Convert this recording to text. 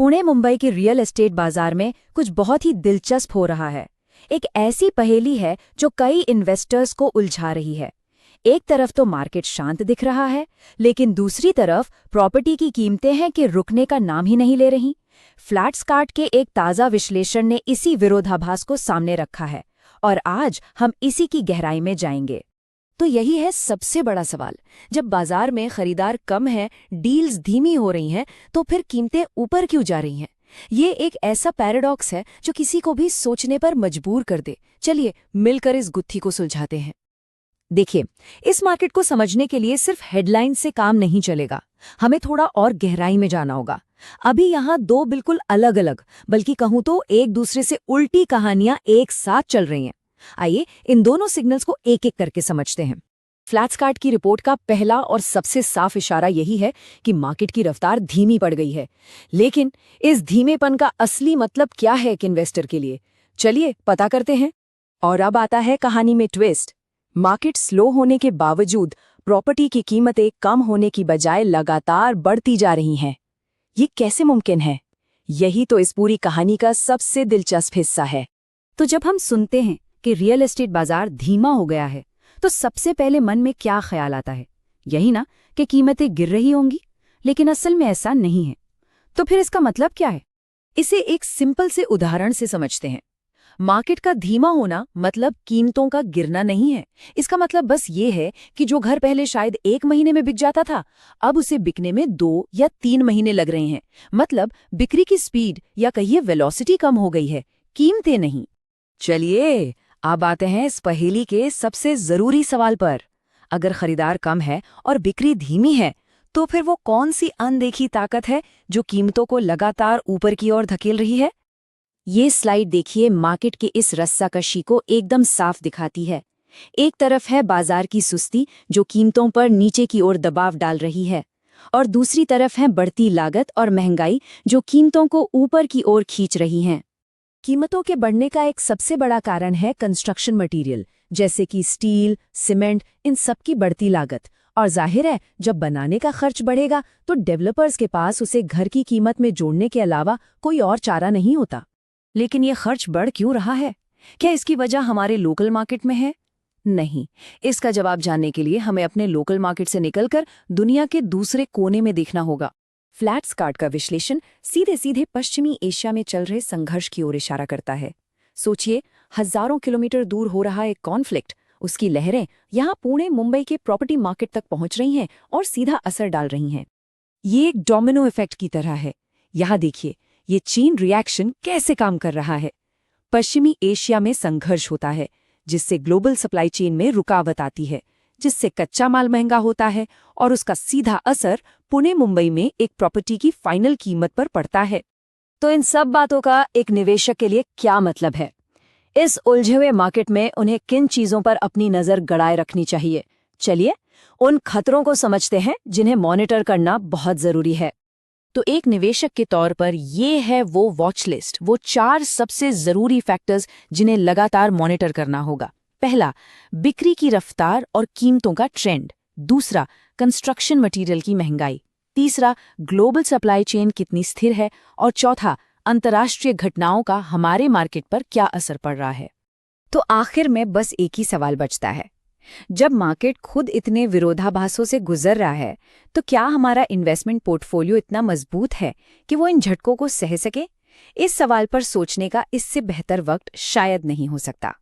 पुणे मुंबई के real estate बाजार में कुछ बहुत ही दिलचस्प हो रहा है। एक ऐसी पहेली है जो कई इन्वेस्टर्स को उलझा रही है। एक तरफ तो मार्केट शांत दिख रहा है, लेकिन दूसरी तरफ प्रॉपर्टी की कीमतें हैं कि रुकने का नाम ही नहीं ले रही। फ्लैट्सकार्ट के एक ताज़ा विश्लेषण ने इसी विरोधाभास को सामने रखा है और आज हम इसी की गहराई में जाएंगे। तो यही है सबसे बड़ा सवाल। जब बाजार में खरीदार कम है, डील्स धीमी हो रही हैं, तो फिर कीमतें ऊपर क्यों जा रही हैं? ये एक ऐसा पैराडॉक्स है जो किसी को भी सोचने पर मजबूर कर दे। चलिए मिलकर इस गुत्थी को सुलझाते हैं। देखिए, इस मार्केट को समझने के लिए सिर्फ हेडलाइन से काम नहीं चलेगा। हमें थोड़ा और गहराई में जाना होगा। अभी यहाँ दो बिल्कुल अलग अलग, बल्कि कहूँ तो एक दूसरे से उल्टी कहानियां एक साथ चल रही हैं। आइए इन दोनों सिग्नल्स को एक एक करके समझते हैं। फ्लैट्सकार्ट की रिपोर्ट का पहला और सबसे साफ इशारा यही है कि मार्केट की रफ्तार धीमी पड़ गई है। लेकिन इस धीमेपन का असली मतलब क्या है एक इन्वेस्टर के लिए? चलिए पता करते हैं। और अब आता है कहानी में ट्विस्ट। मार्केट स्लो होने के बावजूद प्रॉपर्टी की कीमतें कम होने की बजाय लगातार बढ़ती जा रही हैं। ये कैसे मुमकिन है? यही तो इस पूरी कहानी का सबसे दिलचस्प हिस्सा है। तो जब हम सुनते हैं कि रियल एस्टेट बाजार धीमा हो गया है, तो सबसे पहले मन में क्या ख्याल आता है? यही ना कि कीमतें गिर रही होंगी, लेकिन असल में ऐसा नहीं है। तो फिर इसका मतलब क्या है? इसे एक सिंपल से उदाहरण से समझते हैं। मार्केट का धीमा होना मतलब कीमतों का गिरना नहीं है। इसका मतलब बस ये है कि जो घर पहले शायद 1 महीने में बिक जाता था, अब उसे बिकने में 2 या 3 महीने लग रहे हैं। मतलब बिक्री की स्पीड या कहिए वेलोसिटी कम हो गई है, कीमतें नहीं। चलिए अब आते हैं इस पहेली के सबसे जरूरी सवाल पर। अगर खरीदार कम है और बिक्री धीमी है, तो फिर वो कौन सी अनदेखी ताकत है जो कीमतों को लगातार ऊपर की ओर धकेल रही है? ये स्लाइड देखिए मार्केट के इस रस्साकशी को एकदम साफ दिखाती है। एक तरफ है बाजार की सुस्ती जो कीमतों पर नीचे की ओर दबाव डाल रही है, और दूसरी तरफ है बढ़ती लागत और महंगाई जो कीमतों को ऊपर की ओर खींच रही हैं। कीमतों के बढ़ने का एक सबसे बड़ा कारण है कंस्ट्रक्शन मटेरियल, जैसे कि स्टील, सीमेंट, इन सब की बढ़ती लागत। और जाहिर है जब बनाने का खर्च बढ़ेगा तो डेवलपर्स के पास उसे घर की कीमत में जोड़ने के अलावा कोई और चारा नहीं होता। लेकिन ये खर्च बढ़ क्यों रहा है? क्या इसकी वजह हमारे लोकल मार्केट में है? नहीं। इसका जवाब जानने के लिए हमें अपने लोकल मार्केट से निकलकर दुनिया के दूसरे कोने में देखना होगा। फ्लैट्सकार्ट का विश्लेषण सीधे सीधे पश्चिमी एशिया में चल रहे संघर्ष की ओर इशारा करता है। सोचिए, हजारों किलोमीटर दूर हो रहा एक कॉन्फ्लिक्ट, उसकी लहरें यहाँ पुणे मुंबई के प्रॉपर्टी मार्केट तक पहुंच रही हैं और सीधा असर डाल रही हैं। ये एक डोमिनो इफेक्ट की तरह है। यहाँ देखिए ये चेन रिएक्शन कैसे काम कर रहा है। पश्चिमी एशिया में संघर्ष होता है, जिससे ग्लोबल सप्लाई चेन में रुकावट आती है, जिससे कच्चा माल महंगा होता है और उसका सीधा असर पुणे मुंबई में एक प्रॉपर्टी की फाइनल कीमत पर पड़ता है। तो इन सब बातों का एक निवेशक के लिए क्या मतलब है? इस उलझे हुए मार्केट में उन्हें किन चीजों पर अपनी नजर गड़ाए रखनी चाहिए? चलिए उन खतरों को समझते हैं जिन्हें मॉनिटर करना बहुत जरूरी है। तो एक निवेशक के तौर पर ये है वो वॉच लिस्ट, वो 4 सबसे जरूरी फैक्टर्स जिन्हें लगातार मॉनिटर करना होगा। पहला, बिक्री की रफ्तार और कीमतों का ट्रेंड। दूसरा, कंस्ट्रक्शन मटेरियल की महंगाई। तीसरा, ग्लोबल सप्लाई चेन कितनी स्थिर है। और चौथा, अंतर्राष्ट्रीय घटनाओं का हमारे मार्केट पर क्या असर पड़ रहा है। तो आखिर में बस एक ही सवाल बचता है, जब मार्केट खुद इतने विरोधाभासों से गुजर रहा है, तो क्या हमारा इन्वेस्टमेंट पोर्टफोलियो इतना मजबूत है कि वो इन झटकों को सह सके? इस सवाल पर सोचने का इससे बेहतर वक्त शायद नहीं हो सकता।